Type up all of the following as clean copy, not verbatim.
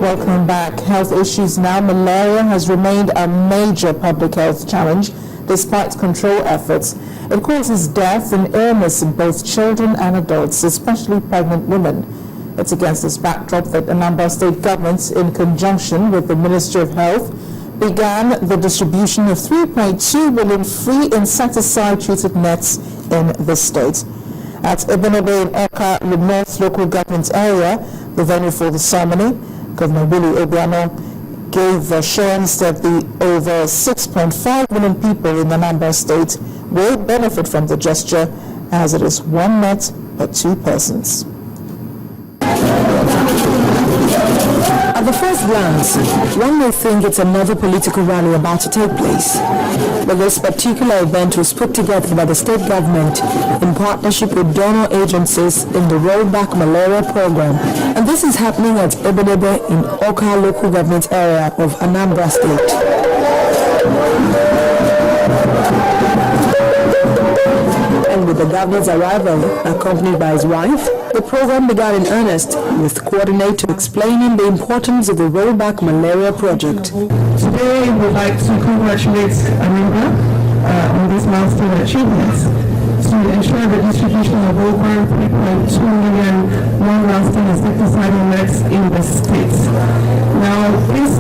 Welcome back. Health issues now. Malaria has remained a major public health challenge despite control efforts. It causes death and illness in both children and adults, especially pregnant women. It's against this backdrop that Anambra State government, in conjunction with the Ministry of Health, began the distribution of 3.2 million free insecticide-treated nets in the state. At Ebenebe in Oka, the North local government area, the venue for the ceremony, Governor Willie Obiano gave assurance that the over 6.5 million people in Anambra State will benefit from the gesture, as it is one net per two persons. At the first glance, one may think it's another political rally about to take place. But this particular event was put together by the state government in partnership with donor agencies in the Rollback Malaria program. And this is happening at Ebenebe in Oka local government area of Anambra State. And with the governor's arrival, accompanied by his wife, the program began in earnest, with coordinator explaining the importance of the Rollback Malaria project. Today, we'd like to congratulate Anambra on this milestone achievements to ensure the distribution of over 3.2 million long-lasting insecticide nets in the state. Now, this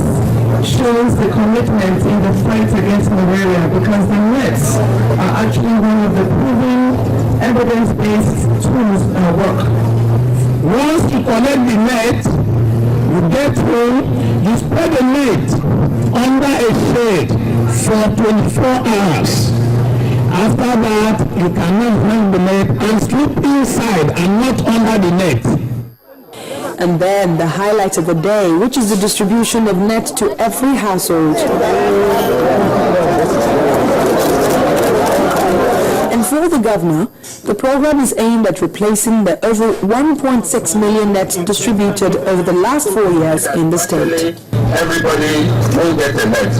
shows the commitment in the fight against malaria, because the nets are actually one of the proven evidence-based tools that work. Once you collect the net, you get home, you spread the net under a shade for 24 hours. After that, you cannot hang the net and sleep inside and not under the net. And then the highlight of the day, which is the distribution of nets to every household. And for the governor, the program is aimed at replacing the over 1.6 million nets distributed over the last 4 years in the state. Everybody will get a net,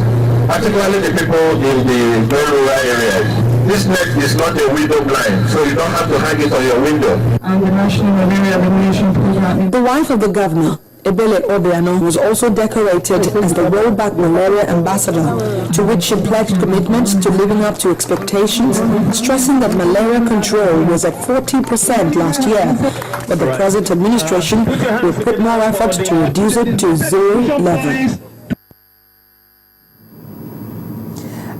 particularly the people in the very rural areas. This net is not a window blind, so you don't have to hang it on your window. And the National Malaria Elimination Program. The wife of the governor, Ebele Obiano, was also decorated as the Rollback Malaria Ambassador, to which she pledged commitment to living up to expectations, stressing that malaria control was at 40% last year, but the present administration will put more effort to reduce it to zero level.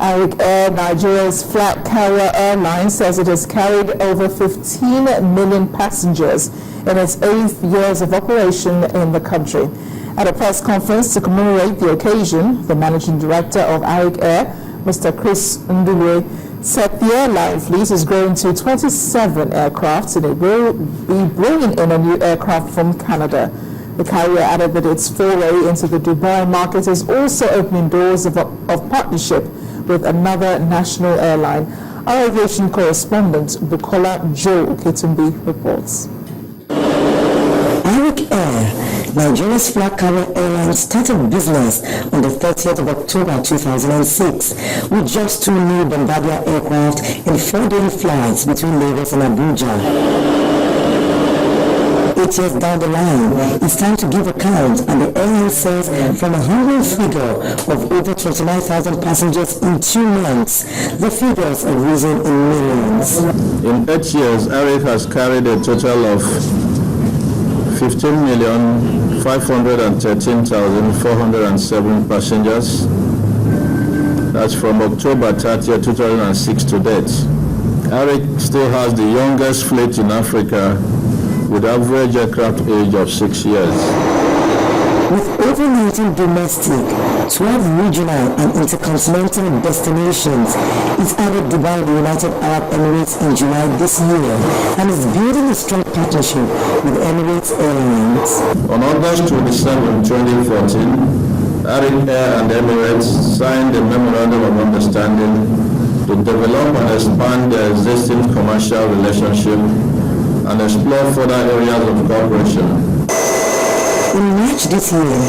Arik Air, Nigeria's flag carrier airline, says it has carried over 15 million passengers in its 8 years of operation in the country. At a press conference to commemorate the occasion, the managing director of Arik Air, Mr. Chris Ndulwe, said the airline fleet is growing to 27 aircraft and it will be bringing in a new aircraft from Canada. The carrier added that its foray into the Dubai market is also opening doors of partnership with another national airline. Our aviation correspondent, Bukola Joe Ketumbi, reports. Arik Air, Nigeria's flag carrier airline, started business on the 30th of October 2006 with just 2 new Bombardier aircraft and 4 daily flights between Lagos and Abuja. 8 years down the line, it's time to give account, and the airline says from a humble figure of over 29,000 passengers in 2 months, the figures are risen in millions. In 8 years, Arik has carried a total of 15,513,407 passengers. That's from October 30, 2006 to date. Arik still has the youngest fleet in Africa, with average aircraft age of 6 years. With over 19 domestic, 12 regional and intercontinental destinations, it's added Dubai, the United Arab Emirates in July this year, and is building a strong partnership with Emirates Airlines. On August 27, 2014, Arik Air and Emirates signed a memorandum of understanding to develop and expand their existing commercial relationship and explore further areas of cooperation. In March this year,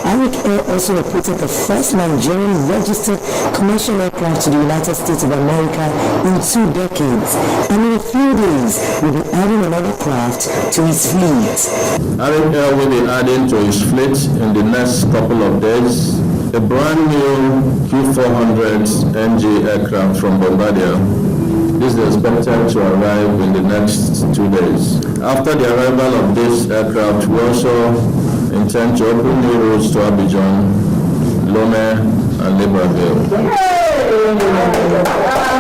Arik Air also reported the first Nigerian registered commercial aircraft to the United States of America in 2 decades, and it will few days, will be adding another craft to his fleet. Arik Air will be adding to his fleet in the next couple of days a brand new Q400 NG aircraft from Bombardier. This is expected to arrive in the next 2 days. After the arrival of this aircraft, we also intend to open new routes to Abidjan, Lomé, and Libreville.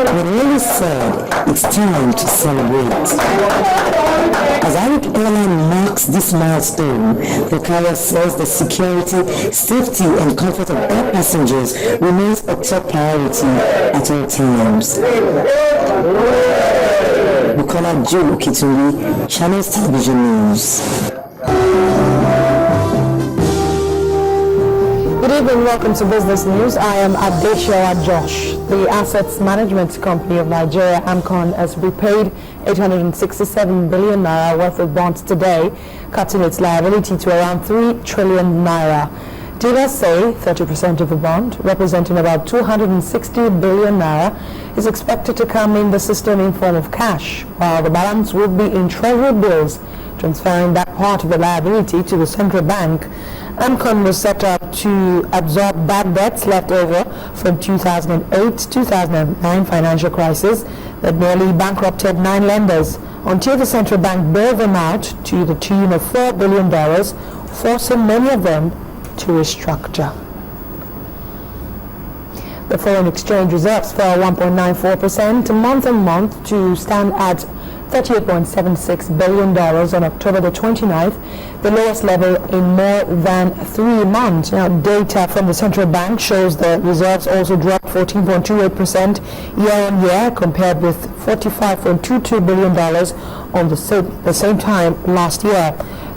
When all is said, it's time to celebrate. As Arik Airline marks this milestone, the carrier says the security, safety, and comfort of air passengers remains a top priority at all times. Bukola Joe Kitungi, Channels Television News. Good evening, welcome to Business News. I am Adeshawa Josh. The Assets Management Company of Nigeria, AMCON, has repaid 867 billion naira worth of bonds today, cutting its liability to around 3 trillion naira. Dealers say 30% of the bond, representing about 260 billion naira, is expected to come in the system in form of cash, while the balance will be in treasury bills, transferring that part of the liability to the central bank. AMCON was set up to absorb bad debts left over from 2008-2009 financial crisis that nearly bankrupted 9 lenders until the central bank bailed them out to the tune of $4 billion, forcing many of them to restructure. The foreign exchange reserves fell 1.94% month-on-month to stand at $38.76 billion on October the 29th, the lowest level in more than 3 months. Now, data from the central bank shows the reserves also dropped 14.28% year-on-year, compared with $45.22 billion on the same time last year.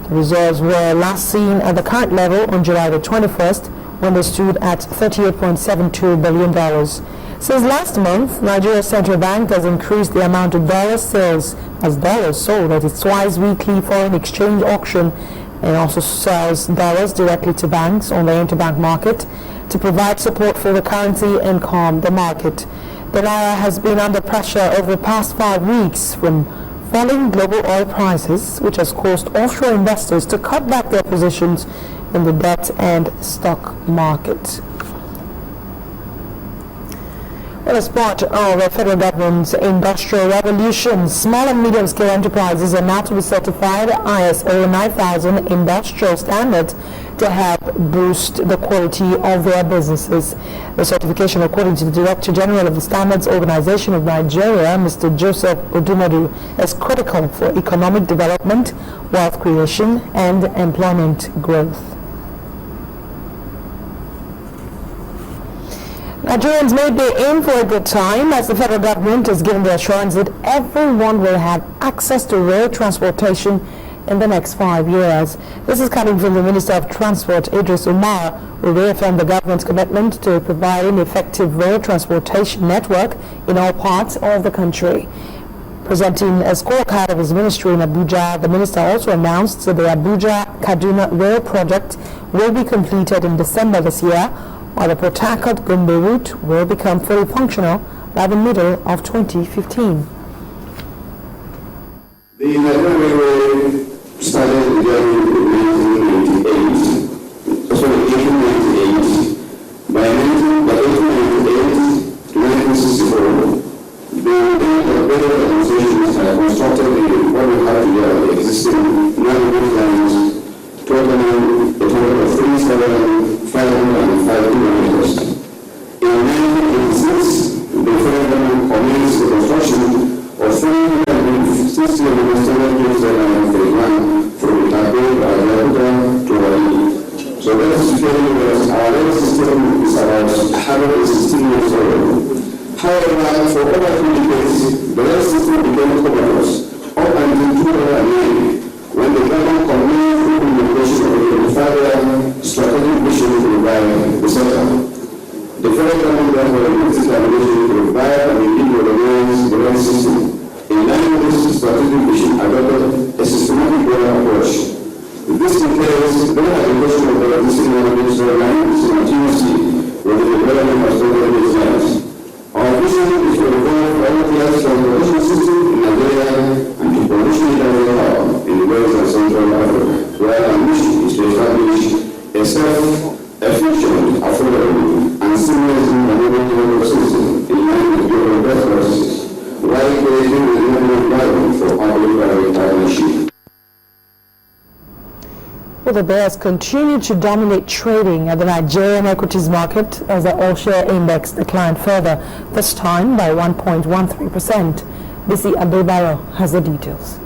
The reserves were last seen at the current level on July the 21st, when they stood at $38.72 billion. Since last month, Nigeria's central bank has increased the amount of dollars sold at its twice weekly foreign exchange auction, and also sells dollars directly to banks on the interbank market to provide support for the currency and calm the market. The naira has been under pressure over the past 5 weeks from falling global oil prices, which has caused offshore investors to cut back their positions in the debt and stock market. Well, as part of the federal government's industrial revolution, small and medium-scale enterprises are now to be certified ISO 9000 industrial standards to help boost the quality of their businesses. The certification, according to the Director General of the Standards Organization of Nigeria, Mr. Joseph Odumodu, is critical for economic development, wealth creation, and employment growth. Nigerians may be in for a good time, as the federal government has given the assurance that everyone will have access to rail transportation in the next 5 years. This is coming from the Minister of Transport, Idris Umar, who reaffirmed the government's commitment to providing effective rail transportation network in all parts of the country. Presenting a scorecard of his ministry in Abuja, the minister also announced that the Abuja-Kaduna rail project will be completed in December this year, while the Port Harcourt-Gombe route will become fully functional by the middle of 2015. The Nigerian Railway started the journey in 1898. By 1898 to 1964, the railway organizations had constructed what we have today, the existing 9 lines, totaling a total of 3,505 kilometers. In 1986, the federal government commenced the construction of 360 kilometers from Itabe to Wali. So rail security was, our rail system is about 116 years old. However, for over 2 decades, the rail system became comatose up until 2008, when the government commenced the implementation of the 5-year strategic vision to revive the sector. The federal government therefore used this ambition to revive and reinvigorate the rail system. In line with this strategic vision, adopted a systematic rail approach. This entails the application of the existing digital lines simultaneously with the development of software designs. Our vision is to evolve all the transportation system in Nigeria for the bears continued to dominate trading at the Nigerian equities market as the all-share index declined further, this time by 1.13%. Bisi Adebayo has the details.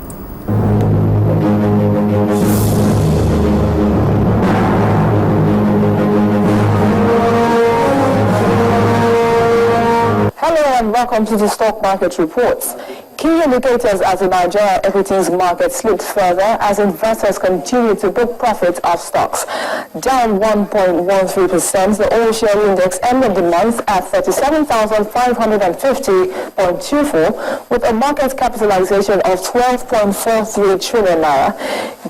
Hello and welcome to the stock market reports. Key indicators as the Nigerian equities market slipped further as investors continue to book profits of stocks. Down 1.13%, the all-share index ended the month at 37,550.24 with a market capitalization of 12.43 trillion naira.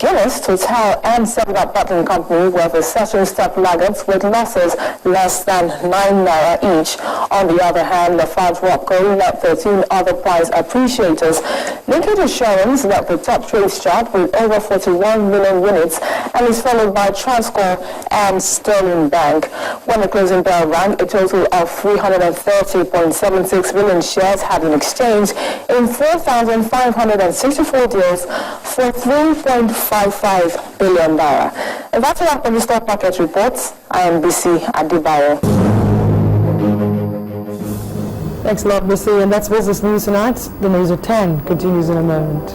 Guinness, Total and 7-Up Bottling Company were the certain stock laggards with losses less than 9 naira each. On the other hand, the Fad Rockco led 13 other price appreciators. Linkage Assurance led the top trades chart with over 41 million units and is followed by Transcorp and Sterling Bank. When the closing bell rang, a total of 330.76 million shares had been exchanged in 4,564 deals for 3.55 billion naira. And that's a wrap on the stock market reports. I am Bisi Adebayo. Thanks a lot, Bisi. And that's Business News tonight. The news at 10 continues in a moment.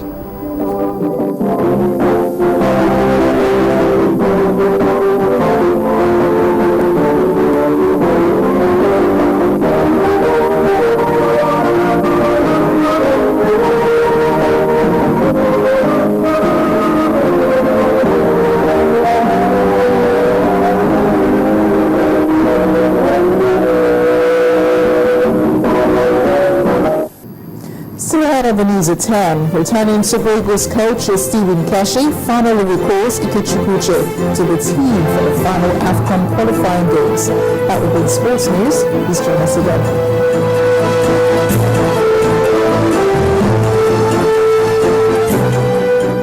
The news at 10. Returning Super Eagles coach Stephen Keshi finally recalls Ikechukwu to the team for the final AFCON qualifying games. That will be sports news. Please join us again.